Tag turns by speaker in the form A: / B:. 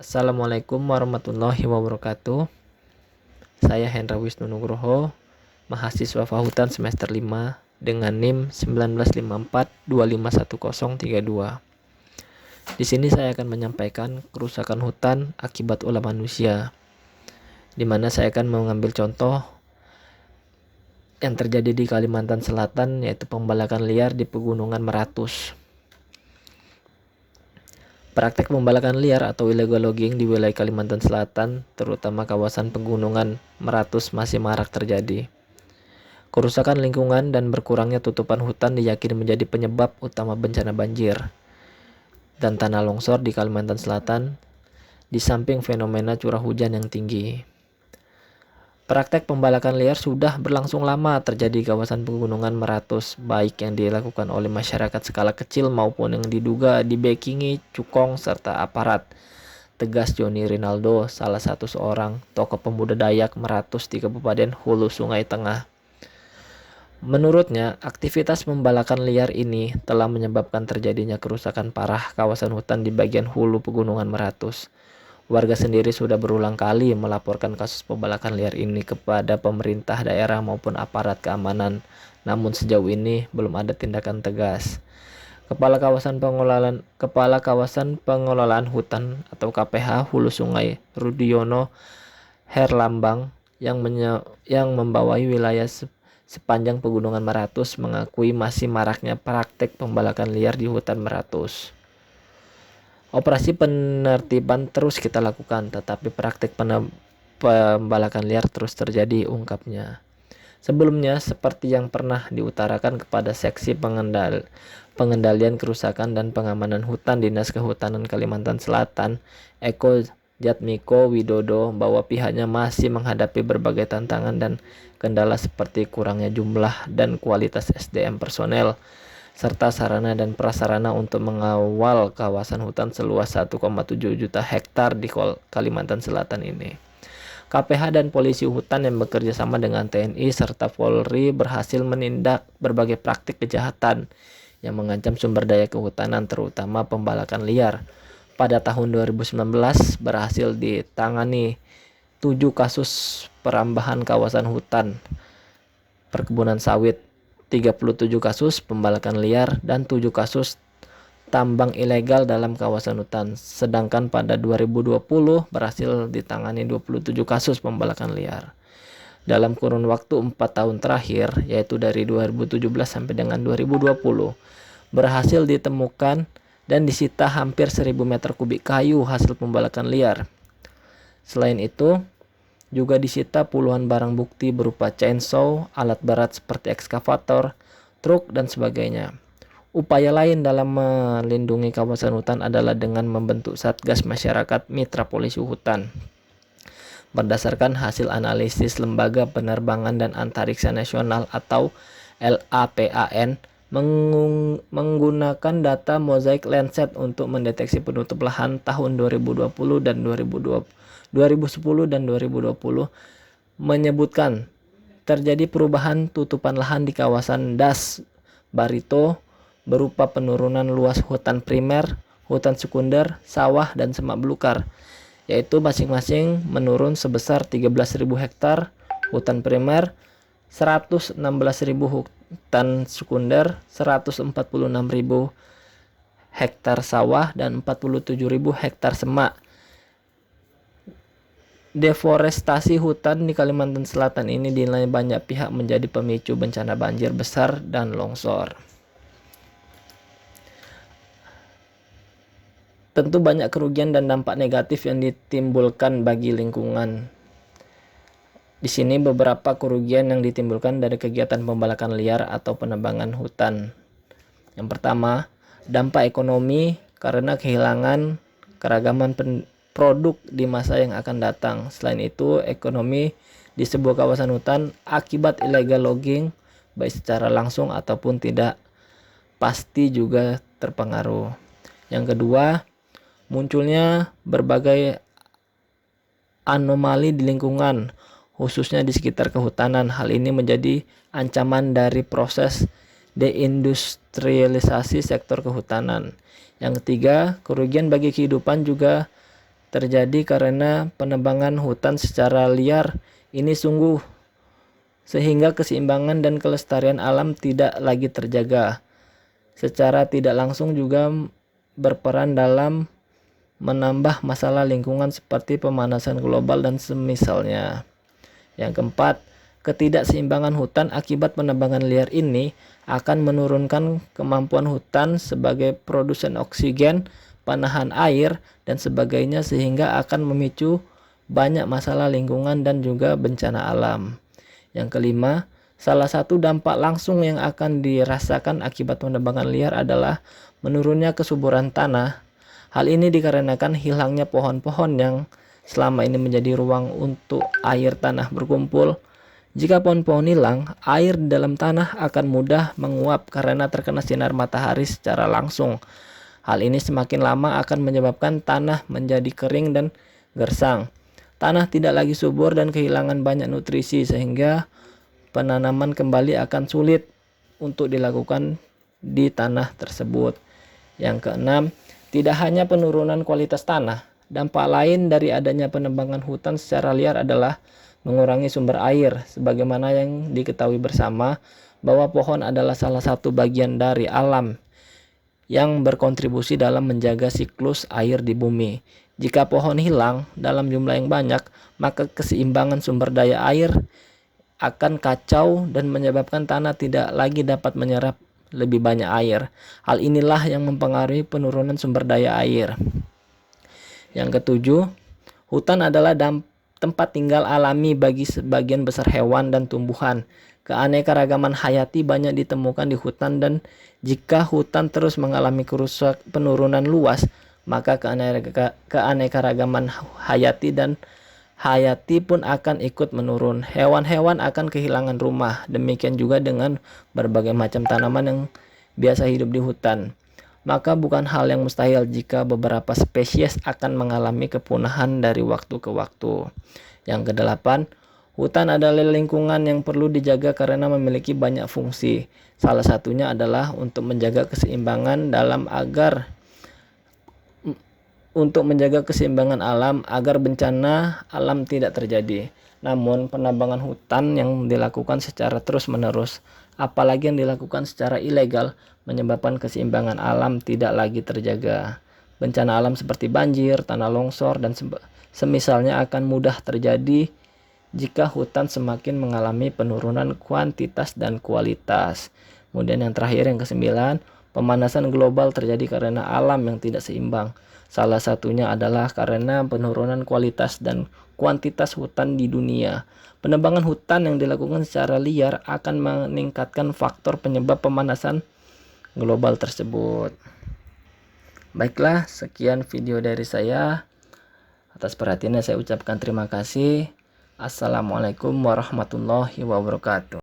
A: Assalamualaikum warahmatullahi wabarakatuh. Saya Hendra Wisnu Nugroho, mahasiswa Fahutan semester 5 dengan NIM 1954251032. Di sini saya akan menyampaikan kerusakan hutan akibat ulah manusia, di mana saya akan mengambil contoh yang terjadi di Kalimantan Selatan, yaitu pembalakan liar di Pegunungan Meratus. Praktek pembalakan liar atau illegal logging di wilayah Kalimantan Selatan, terutama kawasan pegunungan Meratus, masih marak terjadi. Kerusakan lingkungan dan berkurangnya tutupan hutan diyakini menjadi penyebab utama bencana banjir dan tanah longsor di Kalimantan Selatan, di samping fenomena curah hujan yang tinggi. Praktek pembalakan liar sudah berlangsung lama terjadi di kawasan pegunungan Meratus, baik yang dilakukan oleh masyarakat skala kecil maupun yang diduga dibackingi cukong serta aparat. Tegas Joni Rinaldo, salah satu seorang tokoh pemuda Dayak Meratus di Kabupaten Hulu Sungai Tengah. Menurutnya, aktivitas pembalakan liar ini telah menyebabkan terjadinya kerusakan parah kawasan hutan di bagian hulu Pegunungan Meratus. Warga sendiri sudah berulang kali melaporkan kasus pembalakan liar ini kepada pemerintah daerah maupun aparat keamanan, namun sejauh ini belum ada tindakan tegas. Kepala Kawasan Pengelolaan Hutan atau KPH Hulu Sungai, Rudiono Herlambang, yang membawahi wilayah sepanjang Pegunungan Meratus, mengakui masih maraknya praktek pembalakan liar di hutan Meratus. Operasi penertiban terus kita lakukan, tetapi praktik pembalakan liar terus terjadi, ungkapnya. Sebelumnya, seperti yang pernah diutarakan kepada Seksi Pengendalian Kerusakan dan Pengamanan Hutan Dinas Kehutanan Kalimantan Selatan, Eko Jatmiko Widodo, bahwa pihaknya masih menghadapi berbagai tantangan dan kendala seperti kurangnya jumlah dan kualitas SDM personel, serta sarana dan prasarana untuk mengawal kawasan hutan seluas 1,7 juta hektar di Kalimantan Selatan ini. KPH dan polisi hutan yang bekerja sama dengan TNI serta Polri berhasil menindak berbagai praktik kejahatan yang mengancam sumber daya kehutanan, terutama pembalakan liar. Pada tahun 2019 berhasil ditangani 7 kasus perambahan kawasan hutan, perkebunan sawit, 37 kasus pembalakan liar, dan 7 kasus tambang ilegal dalam kawasan hutan. Sedangkan pada 2020 berhasil ditangani 27 kasus pembalakan liar. Dalam kurun waktu 4 tahun terakhir, yaitu dari 2017 sampai dengan 2020, berhasil ditemukan dan disita hampir 1000 meter kubik kayu hasil pembalakan liar. Selain itu, juga disita puluhan barang bukti berupa chainsaw, alat berat seperti ekskavator, truk, dan sebagainya. Upaya lain dalam melindungi kawasan hutan adalah dengan membentuk Satgas Masyarakat Mitra Polisi Hutan. Berdasarkan hasil analisis Lembaga Penerbangan dan Antariksa Nasional atau LAPAN, menggunakan data Mosaic Landsat untuk mendeteksi penutup lahan tahun 2010 dan 2020 menyebutkan terjadi perubahan tutupan lahan di kawasan Das Barito berupa penurunan luas hutan primer, hutan sekunder, sawah, dan semak belukar, yaitu masing-masing menurun sebesar 13.000 hektar hutan primer, 116.000 hutan sekunder, 146.000 hektar sawah, dan 47.000 hektar semak. Deforestasi hutan di Kalimantan Selatan ini dinilai banyak pihak menjadi pemicu bencana banjir besar dan longsor. Tentu banyak kerugian dan dampak negatif yang ditimbulkan bagi lingkungan. Di sini beberapa kerugian yang ditimbulkan dari kegiatan pembalakan liar atau penebangan hutan. Yang pertama, dampak ekonomi karena kehilangan keragaman produk di masa yang akan datang. Selain itu, ekonomi di sebuah kawasan hutan akibat illegal logging, baik secara langsung ataupun tidak, pasti juga terpengaruh. Yang kedua, munculnya berbagai anomali di lingkungan, khususnya di sekitar kehutanan. Hal ini menjadi ancaman dari proses deindustrialisasi sektor kehutanan. Yang ketiga, kerugian bagi kehidupan juga terjadi karena penebangan hutan secara liar ini sehingga keseimbangan dan kelestarian alam tidak lagi terjaga. Secara tidak langsung juga berperan dalam menambah masalah lingkungan seperti pemanasan global dan semisalnya. Yang keempat, ketidakseimbangan hutan akibat penebangan liar ini akan menurunkan kemampuan hutan sebagai produsen oksigen, penahan air, dan sebagainya sehingga akan memicu banyak masalah lingkungan dan juga bencana alam. Yang kelima, salah satu dampak langsung yang akan dirasakan akibat penebangan liar adalah menurunnya kesuburan tanah. Hal ini dikarenakan hilangnya pohon-pohon yang selama ini menjadi ruang untuk air tanah berkumpul. Jika pohon-pohon hilang, air di dalam tanah akan mudah menguap karena terkena sinar matahari secara langsung. Hal ini semakin lama akan menyebabkan tanah menjadi kering dan gersang. Tanah tidak lagi subur dan kehilangan banyak nutrisi sehingga penanaman kembali akan sulit untuk dilakukan di tanah tersebut. Yang keenam, tidak hanya penurunan kualitas tanah, dampak lain dari adanya penebangan hutan secara liar adalah mengurangi sumber air, sebagaimana yang diketahui bersama bahwa pohon adalah salah satu bagian dari alam yang berkontribusi dalam menjaga siklus air di bumi. Jika pohon hilang dalam jumlah yang banyak, maka keseimbangan sumber daya air akan kacau dan menyebabkan tanah tidak lagi dapat menyerap lebih banyak air. Hal inilah yang mempengaruhi penurunan sumber daya air. Yang ketujuh, hutan adalah tempat tinggal alami bagi sebagian besar hewan dan tumbuhan. Keanekaragaman hayati banyak ditemukan di hutan dan jika hutan terus mengalami penurunan luas, maka keanekaragaman hayati pun akan ikut menurun. Hewan-hewan akan kehilangan rumah. Demikian juga dengan berbagai macam tanaman yang biasa hidup di hutan. Maka bukan hal yang mustahil jika beberapa spesies akan mengalami kepunahan dari waktu ke waktu. Yang kedelapan, hutan adalah lingkungan yang perlu dijaga karena memiliki banyak fungsi. Salah satunya adalah untuk menjaga keseimbangan alam agar bencana alam tidak terjadi. Namun penebangan hutan yang dilakukan secara terus-menerus, apalagi yang dilakukan secara ilegal, menyebabkan keseimbangan alam tidak lagi terjaga. Bencana alam seperti banjir, tanah longsor, dan semisalnya akan mudah terjadi jika hutan semakin mengalami penurunan kuantitas dan kualitas. Kemudian yang terakhir, yang kesembilan, pemanasan global terjadi karena alam yang tidak seimbang. Salah satunya adalah karena penurunan kualitas dan kuantitas hutan di dunia. Penebangan hutan yang dilakukan secara liar akan meningkatkan faktor penyebab pemanasan global tersebut. Baiklah, sekian video dari saya. Atas perhatiannya saya ucapkan terima kasih. Assalamualaikum warahmatullahi wabarakatuh.